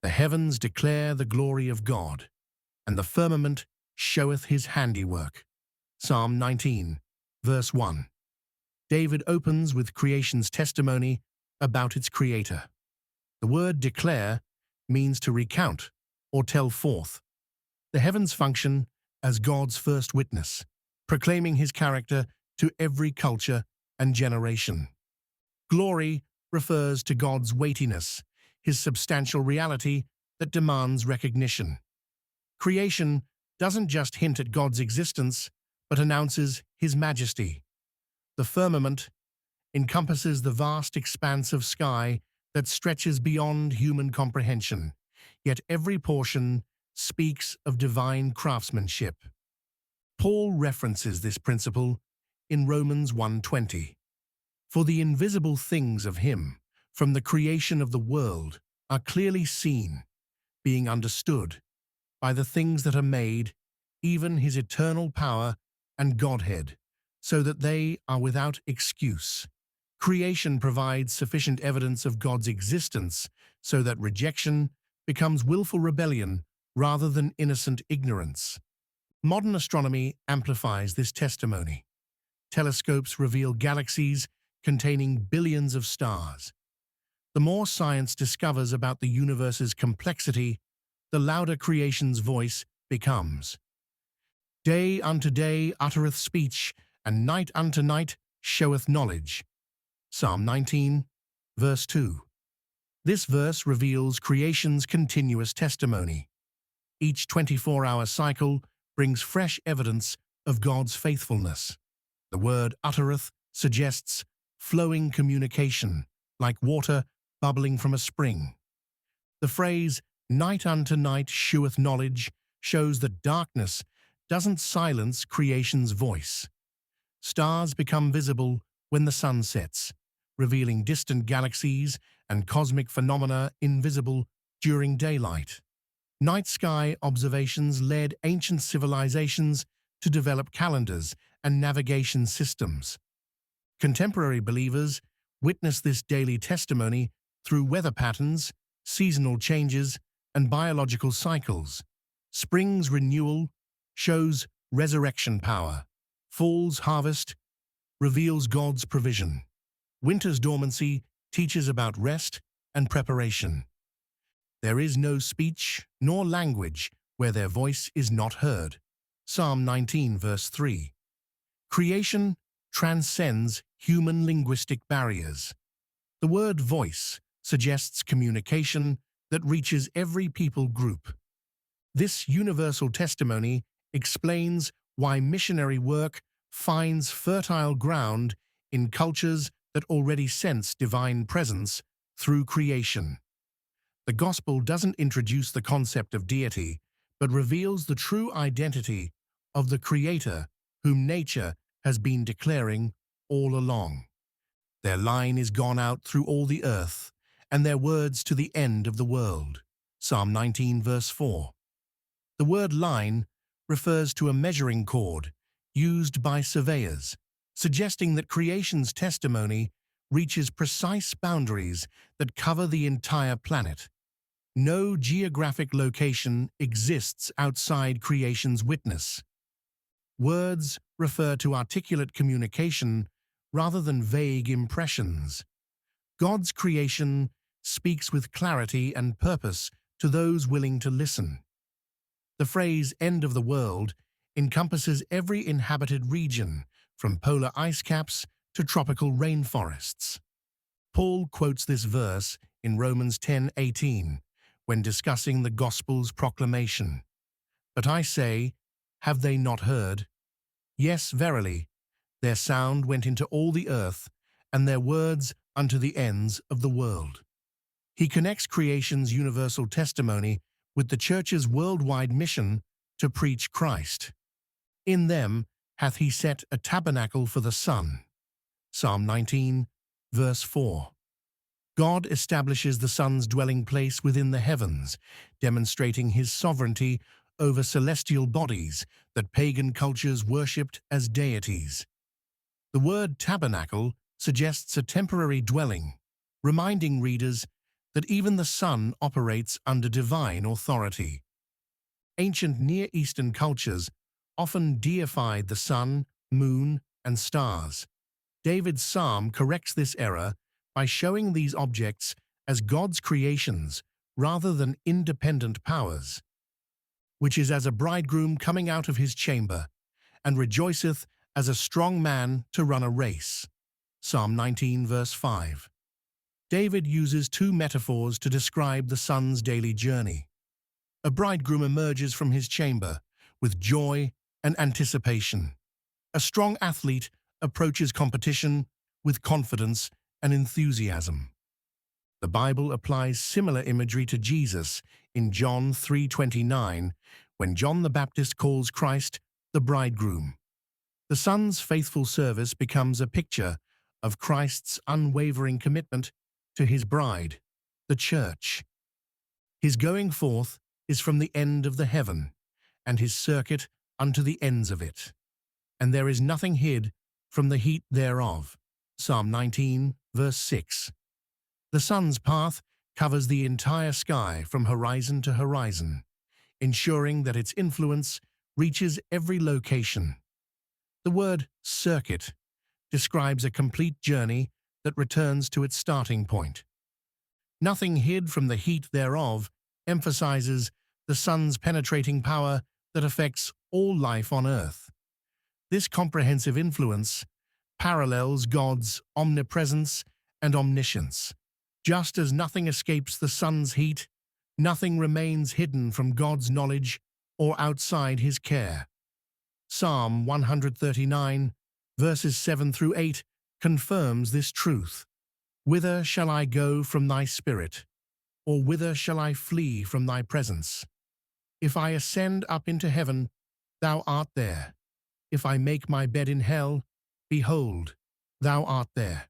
The heavens declare the glory of God, and the firmament showeth his handiwork. Psalm 19, verse 1. David opens with creation's testimony about its creator. The word declare means to recount or tell forth. The heavens function as God's first witness, proclaiming his character to every culture and generation. Glory refers to God's weightiness, his substantial reality that demands recognition. Creation doesn't just hint at God's existence, but announces his majesty. The firmament encompasses the vast expanse of sky that stretches beyond human comprehension, yet every portion speaks of divine craftsmanship. Paul references this principle in Romans 1:20. For the invisible things of him, from the creation of the world, are clearly seen, being understood by the things that are made, even his eternal power and Godhead, so that they are without excuse. Creation provides sufficient evidence of God's existence so that rejection becomes willful rebellion rather than innocent ignorance. Modern astronomy amplifies this testimony. Telescopes reveal galaxies containing billions of stars. The more science discovers about the universe's complexity, the louder creation's voice becomes. Day unto day uttereth speech, and night unto night showeth knowledge. Psalm 19, verse 2. This verse reveals creation's continuous testimony. Each 24-hour cycle brings fresh evidence of God's faithfulness. The word uttereth suggests flowing communication, like water bubbling from a spring. The phrase night unto night sheweth knowledge shows that darkness doesn't silence creation's voice. Stars become visible when the sun sets, revealing distant galaxies and cosmic phenomena invisible during daylight. Night sky observations led ancient civilizations to develop calendars and navigation systems. Contemporary believers witness this daily testimony through weather patterns, seasonal changes, and biological cycles. Spring's renewal shows resurrection power. Fall's harvest reveals God's provision. Winter's dormancy teaches about rest and preparation. There is no speech nor language where their voice is not heard. Psalm 19, verse 3. Creation transcends human linguistic barriers. The word voice suggests communication that reaches every people group. This universal testimony explains why missionary work finds fertile ground in cultures that already sense divine presence through creation. The gospel doesn't introduce the concept of deity, but reveals the true identity of the Creator whom nature has been declaring all along. Their line is gone out through all the earth, and their words to the end of the world. Psalm 19, verse 4. The word line refers to a measuring cord used by surveyors, suggesting that creation's testimony reaches precise boundaries that cover the entire planet. No geographic location exists outside creation's witness. Words refer to articulate communication rather than vague impressions. God's creation speaks with clarity and purpose to those willing to listen. The phrase "end of the world" encompasses every inhabited region, from polar ice caps to tropical rainforests. Paul quotes this verse in Romans 10:18 when discussing the gospel's proclamation. But I say, have they not heard? Yes, verily, their sound went into all the earth, and their words unto the ends of the world. He connects creation's universal testimony with the church's worldwide mission to preach Christ. In them hath he set a tabernacle for the sun. Psalm 19, verse 4. God establishes the sun's dwelling place within the heavens, demonstrating his sovereignty over celestial bodies that pagan cultures worshipped as deities. The word tabernacle suggests a temporary dwelling, reminding readers that even the sun operates under divine authority. Ancient Near Eastern cultures often deified the sun, moon, and stars. David's psalm corrects this error by showing these objects as God's creations rather than independent powers, which is as a bridegroom coming out of his chamber, and rejoiceth as a strong man to run a race. Psalm 19, verse 5. David uses two metaphors to describe the sun's daily journey. A bridegroom emerges from his chamber with joy and anticipation. A strong athlete approaches competition with confidence and enthusiasm. The Bible applies similar imagery to Jesus in John 3:29, when John the Baptist calls Christ the bridegroom. The Son's faithful service becomes a picture of Christ's unwavering commitment to his bride, the church. His going forth is from the end of the heaven, and his circuit unto the ends of it. And there is nothing hid from the heat thereof. Psalm 19, verse 6. The sun's path covers the entire sky from horizon to horizon, ensuring that its influence reaches every location. The word circuit describes a complete journey that returns to its starting point. Nothing hid from the heat thereof emphasizes the sun's penetrating power that affects all life on earth. This comprehensive influence parallels God's omnipresence and omniscience. Just as nothing escapes the sun's heat, nothing remains hidden from God's knowledge or outside his care. Psalm 139, verses 7 through 8, confirms this truth. Whither shall I go from thy spirit? Or whither shall I flee from thy presence? If I ascend up into heaven, thou art there. If I make my bed in hell, behold, thou art there.